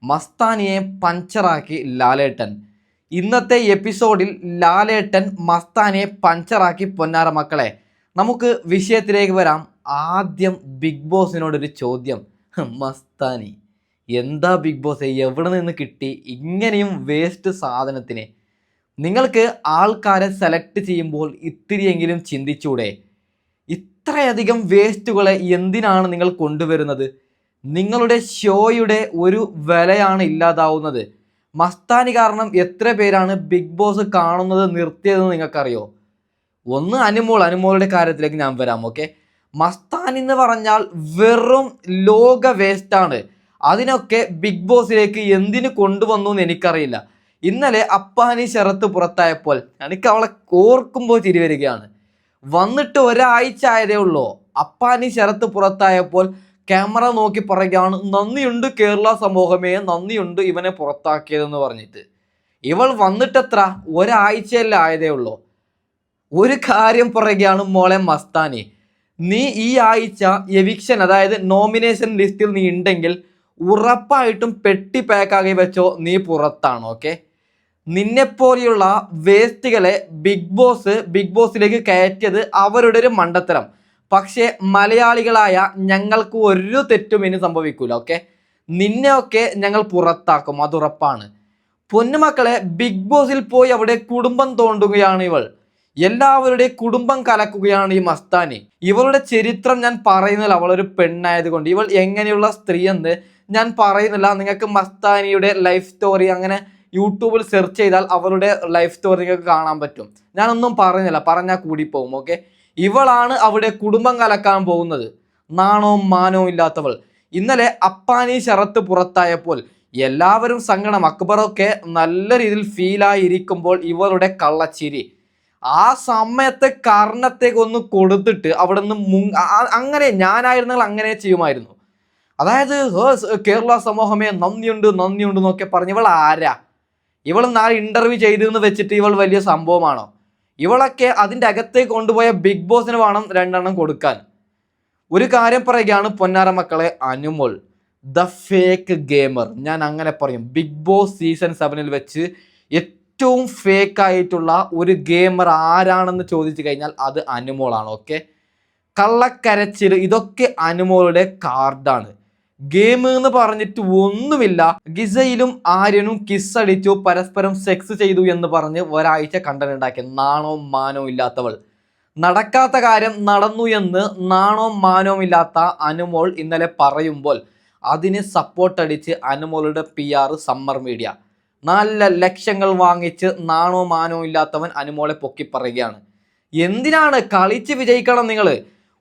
മസ്താനിയെ പഞ്ചറാക്കി ലാലേട്ടൻ. ഇന്നത്തെ എപ്പിസോഡിൽ ലാലേട്ടൻ മസ്താനിയെ പഞ്ചറാക്കി. പൊന്നാര മക്കളെ, നമുക്ക് വിഷയത്തിലേക്ക് വരാം. ആദ്യം ബിഗ് ബോസിനോടൊരു ചോദ്യം. മസ്താനി എന്താ ബിഗ് ബോസ്, എവിടെ നിന്ന് കിട്ടി ഇങ്ങനെയും വേസ്റ്റ് സാധനത്തിന്? നിങ്ങൾക്ക് ആൾക്കാരെ സെലക്ട് ചെയ്യുമ്പോൾ ഇത്തിരിയെങ്കിലും ചിന്തിച്ചൂടെ? ഇത്രയധികം വേസ്റ്റുകളെ എന്തിനാണ് നിങ്ങൾ കൊണ്ടുവരുന്നത്? നിങ്ങളുടെ ഷോയുടെ ഒരു വിലയാണ് ഇല്ലാതാവുന്നത്. മസ്താനി കാരണം എത്ര പേരാണ് ബിഗ് ബോസ് കാണുന്നത് നിർത്തിയതെന്ന് നിങ്ങൾക്കറിയോ? ഒന്ന് അനുമോളുടെ കാര്യത്തിലേക്ക് ഞാൻ വരാം. ഓക്കെ, മസ്താനി എന്ന് പറഞ്ഞാൽ വെറും ലോക വേസ്റ്റാണ്. അതിനൊക്കെ ബിഗ് ബോസിലേക്ക് എന്തിനു കൊണ്ടുവന്നു എന്ന് എനിക്കറിയില്ല. ഇന്നലെ അപ്പാനി ശരത്ത് പുറത്തായപ്പോൾ എനിക്ക് അവളെ ഓർക്കുമ്പോൾ ചിരി വരികയാണ്. വന്നിട്ട് ഒരാഴ്ച ആയതേ ഉള്ളൂ. അപ്പാനി ശരത്ത് പുറത്തായപ്പോൾ ക്യാമറ നോക്കി പറയുകയാണ്, നന്ദിയുണ്ട് കേരള സമൂഹമേ, നന്ദിയുണ്ട് ഇവനെ പുറത്താക്കിയതെന്ന് പറഞ്ഞിട്ട്. ഇവൾ വന്നിട്ടെത്ര ഒരാഴ്ചയല്ലേ ആയതേ ഉള്ളൂ. ഒരു കാര്യം പറയുകയാണ്, മോളെ മസ്താനി, നീ ഈ ആഴ്ച എവിക്ഷൻ, അതായത് നോമിനേഷൻ ലിസ്റ്റിൽ നീ ഉണ്ടെങ്കിൽ ഉറപ്പായിട്ടും പെട്ടി പാക്കാക്കി വെച്ചോ, നീ പുറത്താണ്. ഓക്കെ, നിന്നെപ്പോലെയുള്ള വേസ്റ്റുകളെ ബിഗ് ബോസിലേക്ക് കയറ്റിയത് അവരുടെ ഒരു മണ്ടത്തരം. പക്ഷേ മലയാളികളായ ഞങ്ങൾക്ക് ഒരു തെറ്റും ഇനി സംഭവിക്കൂല. ഓക്കെ, നിന്നെയൊക്കെ ഞങ്ങൾ പുറത്താക്കും, അതുറപ്പാണ്. പൊന്നുമക്കളെ, ബിഗ് ബോസിൽ പോയി അവിടെ കുടുംബം തോണ്ടുകയാണ് ഇവൾ. എല്ലാവരുടെയും കുടുംബം കലക്കുകയാണ് ഈ മസ്താനി. ഇവളുടെ ചരിത്രം ഞാൻ പറയുന്നില്ല, അവളൊരു പെണ്ണായത് കൊണ്ട്. ഇവൾ എങ്ങനെയുള്ള സ്ത്രീ എന്ന് ഞാൻ പറയുന്നില്ല. നിങ്ങൾക്ക് മസ്താനിയുടെ ലൈഫ് സ്റ്റോറി അങ്ങനെ യൂട്യൂബിൽ സെർച്ച് ചെയ്താൽ അവരുടെ ലൈഫ് സ്റ്റോറി നിങ്ങൾക്ക് കാണാൻ പറ്റും. ഞാനൊന്നും പറയുന്നില്ല, പറഞ്ഞാൽ കൂടിപ്പോവും. ഓക്കെ, ഇവളാണ് അവിടെ കുടുംബം കലക്കാൻ പോകുന്നത്. നാണവും മാനവും ഇല്ലാത്തവൾ. ഇന്നലെ അപ്പാനി ശരത്ത് പുറത്തായപ്പോൾ എല്ലാവരും സങ്കടം. അക്ബറൊക്കെ നല്ല രീതിയിൽ ഫീലായിരിക്കുമ്പോൾ ഇവളുടെ കള്ളച്ചിരി. ആ സമയത്ത് കർണത്തേക്ക് ഒന്ന് കൊടുത്തിട്ട് അവിടെ നിന്ന് അങ്ങനെ ഞാനായിരുന്നെങ്കിൽ അങ്ങനെ ചെയ്യുമായിരുന്നു. അതായത് കേരള സമൂഹമേ നന്ദിയുണ്ട് എന്നൊക്കെ പറഞ്ഞ് ഇവൾ ആരാ? ഇവൾ നാളെ ഇന്റർവ്യൂ ചെയ്തെന്ന് വെച്ചിട്ട് ഇവൾ വലിയ സംഭവമാണോ? ഇവളൊക്കെ അതിൻ്റെ അകത്തേക്ക് കൊണ്ടുപോയ ബിഗ് ബോസിന് വേണം 2 എണ്ണം കൊടുക്കാൻ. ഒരു കാര്യം പറയുകയാണ് പൊന്നാര മക്കളെ, അനുമോൾ ദ ഫേക്ക് ഗെയിമർ, ഞാൻ അങ്ങനെ പറയും. ബിഗ് ബോസ് സീസൺ 7 വെച്ച് ഏറ്റവും ഫേക്ക് ആയിട്ടുള്ള ഒരു ഗെയിമർ ആരാണെന്ന് ചോദിച്ചു കഴിഞ്ഞാൽ അത് അനുമോളാണ്. ഓക്കെ, കള്ളക്കരച്ചിൽ, ഇതൊക്കെ അനുമോളുടെ കാർഡാണ്. ഗെയിം എന്ന് പറഞ്ഞിട്ട് ഒന്നുമില്ല. ഗിസയിലും ആര്യനും കിസ് അടിച്ചു, പരസ്പരം സെക്സ് ചെയ്തു എന്ന് പറഞ്ഞ് ഒരാഴ്ച കണ്ടന്റ് ഉണ്ടാക്കി. നാണവും മാനവും ഇല്ലാത്തവൾ. നടക്കാത്ത കാര്യം നടന്നു എന്ന് നാണവും മാനവും ഇല്ലാത്ത അനുമോൾ ഇന്നലെ പറയുമ്പോൾ അതിന് സപ്പോർട്ട് അടിച്ച് അനുമോളുടെ PR സമ്മർ മീഡിയ നല്ല ലക്ഷങ്ങൾ വാങ്ങിച്ച് നാണവും മാനവും ഇല്ലാത്തവൻ അനുമോളെ പൊക്കി പറയുകയാണ്. എന്തിനാണ്? കളിച്ച് വിജയിക്കണം നിങ്ങൾ.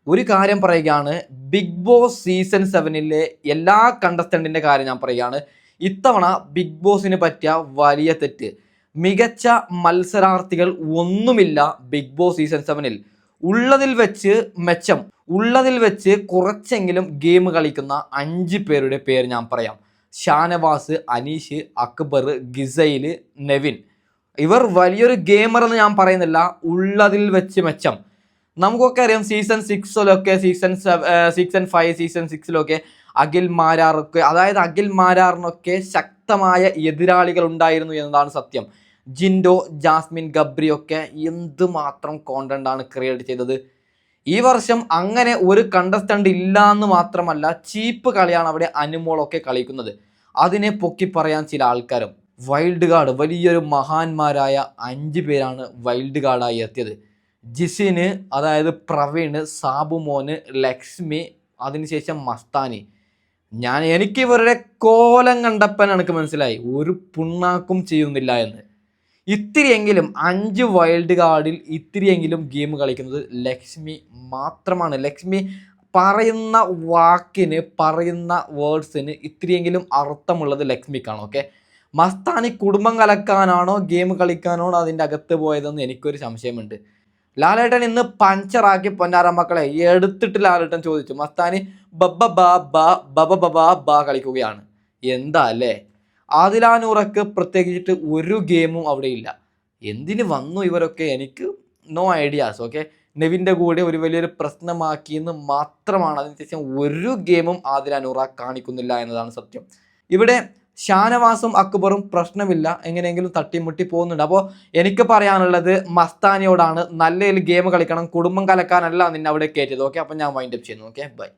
ഒരു കാര്യം പറയുകയാണ്, ബിഗ് ബോസ് സീസൺ 7 എല്ലാ കണ്ടസ്റ്റൻറ്റിൻ്റെ കാര്യം ഞാൻ പറയുകയാണ്. ഇത്തവണ ബിഗ് ബോസിന് പറ്റിയ വലിയ തെറ്റ്, മികച്ച മത്സരാർത്ഥികൾ ഒന്നുമില്ല ബിഗ് ബോസ് സീസൺ 7. ഉള്ളതിൽ വെച്ച് മെച്ചം, ഉള്ളതിൽ വെച്ച് കുറച്ചെങ്കിലും ഗെയിം കളിക്കുന്ന 5 പേരുടെ പേര് ഞാൻ പറയാം. ഷാനവാസ്, അനീഷ്, അക്ബർ, ഗിസൈൽ, നെവിൻ. ഇവർ വലിയൊരു ഗെയിമർ എന്ന് ഞാൻ പറയുന്നില്ല, ഉള്ളതിൽ വെച്ച് മെച്ചം. നമുക്കൊക്കെ അറിയാം സീസൺ 6 സീസൺ 5 സീസൺ 6 അഖിൽ മാരാറൊക്കെ, അതായത് അഖിൽ മാരാറിനൊക്കെ ശക്തമായ എതിരാളികൾ ഉണ്ടായിരുന്നു എന്നതാണ് സത്യം. ജിൻഡോ, ജാസ്മിൻ, ഗബ്രി ഒക്കെ എന്തുമാത്രം കോണ്ടന്റാണ് ക്രിയേറ്റ് ചെയ്തത്. ഈ വർഷം അങ്ങനെ ഒരു കണ്ടസ്റ്റന്റ് ഇല്ല എന്ന് മാത്രമല്ല, ചീപ്പ് കളിയാണ് അവിടെ അനുമോളൊക്കെ കളിക്കുന്നത്. അതിനെ പൊക്കി പറയാൻ ചില ആൾക്കാരും. വൈൽഡ് കാർഡ്, വലിയൊരു മഹാന്മാരായ 5 പേരാണ് വൈൽഡ് കാർഡായി എത്തിയത്. ജിസിന്, അതായത് പ്രവീണ്, സാബുമോന്, ലക്ഷ്മി, അതിനുശേഷം മസ്താനി. എനിക്ക് ഇവരുടെ കോലം കണ്ടപ്പൻ എനിക്ക് മനസ്സിലായി ഒരു പുണ്ണാക്കും ചെയ്യുന്നില്ല എന്ന്. ഇത്തിരിയെങ്കിലും 5 വൈൽഡ് കാർഡിൽ ഇത്തിരിയെങ്കിലും ഗെയിം കളിക്കുന്നത് ലക്ഷ്മി മാത്രമാണ്. ലക്ഷ്മി പറയുന്ന വാക്കിന്, പറയുന്ന വേർഡ്സിന് ഇത്തിരിയെങ്കിലും അർത്ഥമുള്ളത് ലക്ഷ്മിക്കാണ്. ഓക്കെ, മസ്താനി കുടുംബം കലക്കാനാണോ ഗെയിം കളിക്കാനാണോ അതിൻ്റെ അകത്ത് പോയതെന്ന് എനിക്കൊരു സംശയമുണ്ട്. ലാലേട്ടൻ ഇന്ന് പഞ്ചറാക്കി. പൊന്നാര മക്കളെ, എടുത്തിട്ട് ലാലേട്ടൻ ചോദിച്ചു, മസ്താനി ബബ ബാ കളിക്കുകയാണ്. എന്താ അല്ലേ? ആദിലാനൂറക്ക് പ്രത്യേകിച്ചിട്ട് ഒരു ഗെയിമും അവിടെ ഇല്ല. എന്തിന് വന്നു ഇവരൊക്കെ? എനിക്ക് നോ ഐഡിയാസ്. ഓക്കെ, നെവിൻ്റെ കൂടെ ഒരു വലിയൊരു പ്രശ്നമാക്കിയെന്ന് മാത്രമാണ്. അതിനുശേഷം ഒരു ഗെയിമും ആദിലാനൂറ കാണിക്കുന്നില്ല എന്നതാണ് സത്യം. ഇവിടെ ഷാനവാസും അക്ബറും പ്രശ്നമില്ല, എങ്ങനെയെങ്കിലും തട്ടിമുട്ടി പോകുന്നുണ്ട്. അപ്പോൾ എനിക്ക് പറയാനുള്ളത് മസ്താനിയോടാണ്, നല്ല ഗെയിം കളിക്കണം, കുടുംബം കലക്കാനല്ല നിന്നെ അവിടെ കയറ്റിയത്. ഓക്കെ, അപ്പം ഞാൻ വൈൻഡപ്പ് ചെയ്യുന്നു. Okay, by.